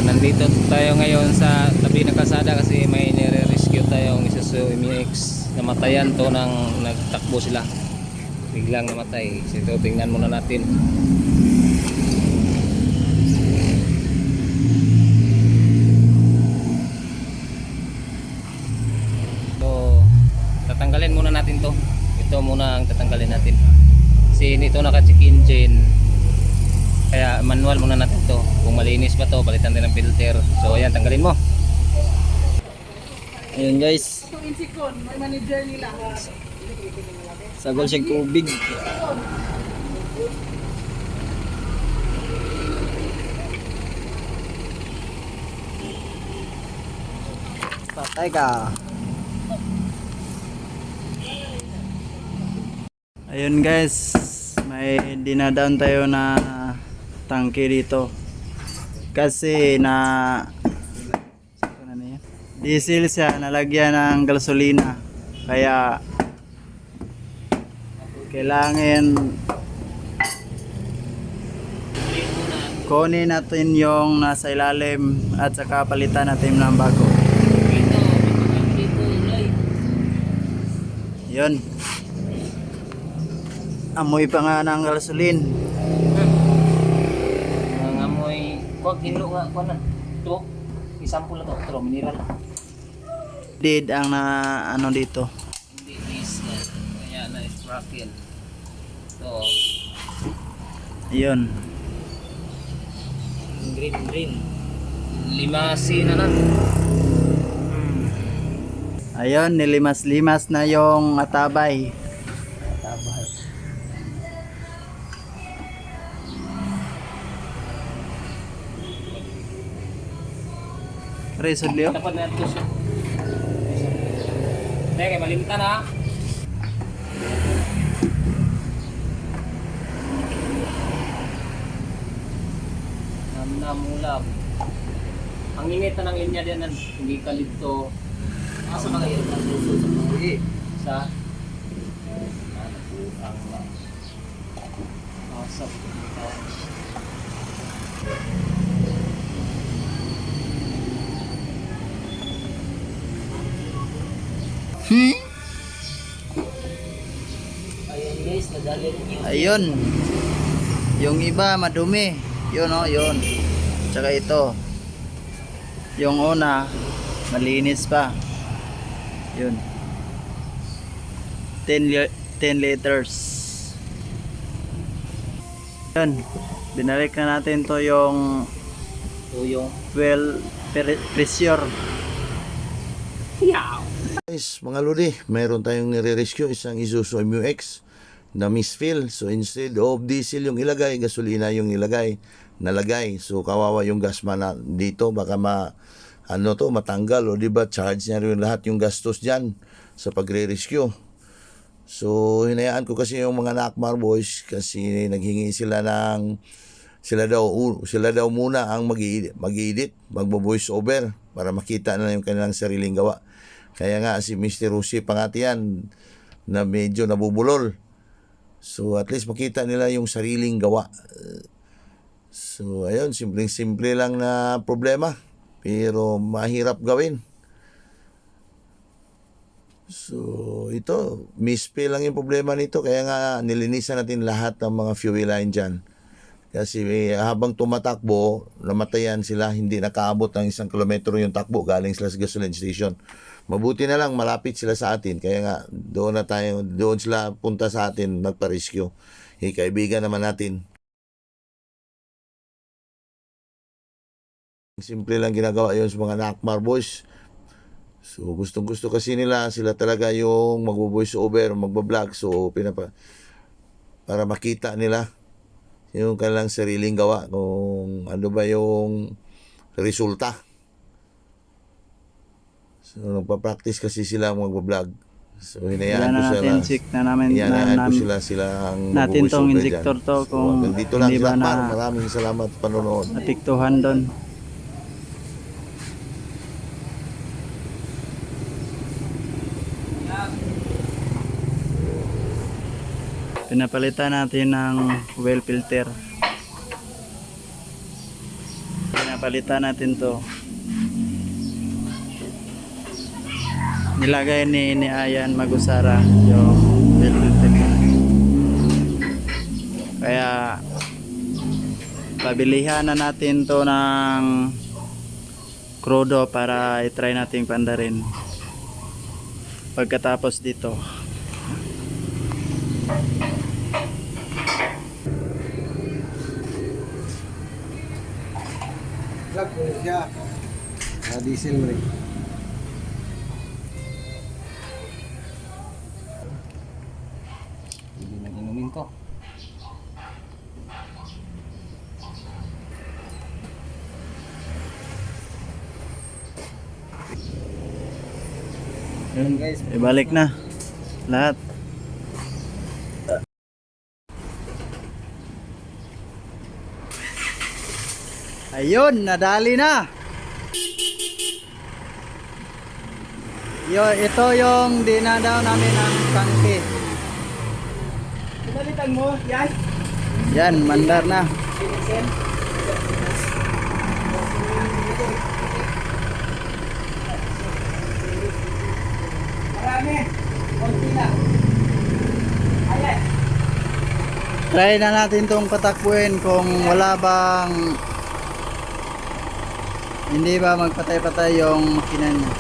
nandito tayo ngayon sa tabi ng kalsada kasi may nire-rescue tayong Isuzu MU-X. Namatayan to nang nagtakbo sila. Biglang namatay. So ito, tingnan muna natin. So, tatanggalin muna natin to. Ito muna ang tatanggalin natin. Kasi nito naka-check engine. Kaya manual muna natin to. Kung malinis pa to, palitan din ng filter. So ayan, tanggalin mo. Ayun guys, Itong insikon, may manager nila. sagol siyang tubig. Patay ka. Ayun guys, may dinadown tayo na tangke dito. Kasi diesel siya, nalagyan ng gasolina. Kaya kailangan kunin natin yung nasa ilalim at saka palitan natin ng bago. Yun. Amoy pa nga ng gasolin. Ang amoy, wag hinlo nga ko na. To, isample na to, pero mineral. Did ang na ano dito. Hindi is kaya na sprocket. So, Ayun. green. 5C na lang. Ayun, nilimas-limas na yung atabay. Tabay. Resod liyo. Dapat na ito siya. Teka, malimtan ha. Namulab. Ang init na ng inya din, hindi kalito. Asa ba kayo? Sa? Ang asap. Ayun guys, nadali rin yung Ayun. Yung iba madumi. Yun oh, yun. Tsaka ito. Yung una malinis pa. Yun. 10 liters. Yun. Binalik na natin to yung tuyong. fuel pressure. Guys, mga lodi, mayroon tayong nire-rescue isang Isuzu MU-X na misfill. So instead of diesel yung ilagay, gasolina yung nalagay. So kawawa yung gasman na dito, baka matanggal o di ba charge niya rin lahat yung gastos diyan sa pagre-rescue. So hinayaan ko kasi yung mga Nakmar boys kasi naghingi sila ng sila daw muna ang mag-edit, magbo-voice over para makita na yung kanilang sariling gawa. Kaya nga si Mr. Rusi Pangatian na medyo nabubulol. So at least makita nila yung sariling gawa. So ayun, simpleng-simple lang na problema. Pero mahirap gawin. So ito, misfill lang yung problema nito. Kaya nga nilinisan natin lahat ng mga fuel line dyan. Kasi habang tumatakbo, namatayan sila, hindi nakaabot ng 1 kilometro yung takbo galing sila sa gasoline station. Mabuti na lang malapit sila sa atin, kaya nga doon sila punta sa atin magpa-rescue. Kaibigan naman natin. Simple lang ginagawa yun sa mga Nakmar boys. So gustong-gusto kasi nila, sila talaga yung magvo-voice over, magbo-vlog. So para makita nila yung kanilang sariling gawa kung ano ba yung resulta. So nagpa-practice kasi sila magbo-vlog. So hinayaan ko sila. Check na namin sila ang natin tong mag-voice over injector dyan. to kung So, nandito lang hindi sila ba par. Maraming salamat panonood. natiktuhan doon. Pinapalitan natin ng oil filter. Napalitan natin to. Nilagay ni Ayan Magusara yung wheel filter. Kaya pabilihan na natin to ng krudo para i-try nating pandarin pagkatapos dito. Vlog ko siya. Diesel mo rin. Hindi nang inumin ko. Yun, ibalik na lahat. Ayun, nadali na. Ito yung dinadaw namin ng tangke. Pinalitan mo, yan. Yan, mandar na. Marami. Konti na. Ayan. Try na natin tong patakbuhin kung wala bang hindi ba magpatay-patay yung makina niya.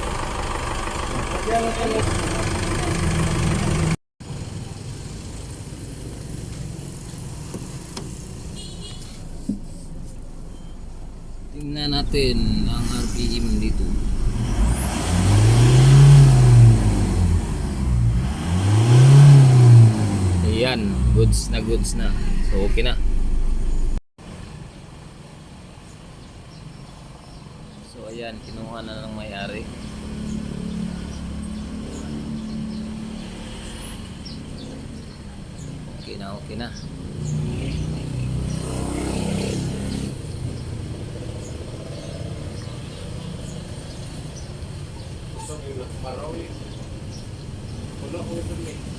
Tingnan natin ang RPM dito. Ayan, goods na. So okay na. So ayan, kinuha na ng may-ari. Okay na. Gusto nyo lang maraw eh. Wala ko ito eh.